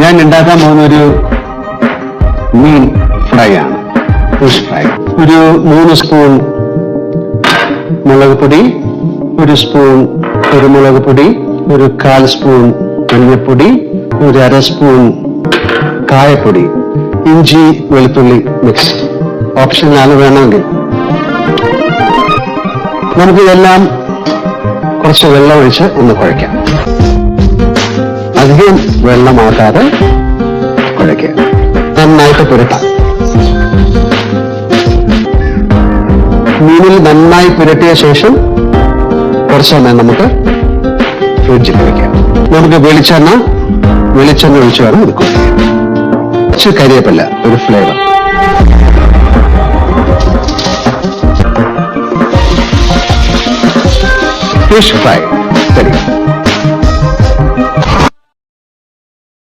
ഞാൻ ഉണ്ടാക്കാൻ പോകുന്ന ഒരു മീൻ ഫ്രൈ ആണ്. Fish fry. ഒരു 3 സ്പൂൺ മുളക് പൊടി, 1 സ്പൂൺ കുരുമുളക് പൊടി, ഒരു 1/4 സ്പൂൺ മഞ്ഞൾപ്പൊടി, ഒരു 1/2 സ്പൂൺ കായപ്പൊടി, ഇഞ്ചി വെളുത്തുള്ളി മിക്സ്. ഓപ്ഷനാണ്, വേണമെങ്കിൽ. നമുക്കിതെല്ലാം കുറച്ച് വെള്ളം ഒഴിച്ച് ഒന്ന് കുഴയ്ക്കാം. അധികം വെള്ളമാക്കാതെ കുഴയ്ക്കുക. നന്നായിട്ട് പുരട്ടാം. മീനിൽ നന്നായി പുരട്ടിയ ശേഷം കുറച്ച് സമയം നമുക്ക് ഫ്രിഡ്ജിൽ വയ്ക്കാം. നമുക്ക് വെളിച്ചെണ്ണ ഒഴിച്ച് വേണം ഇത് കുക്ക് ചെയ്യാൻ. കുറച്ച് കരിവേപ്പില, ഒരു ഫ്ലേവർ. Fish fry ready.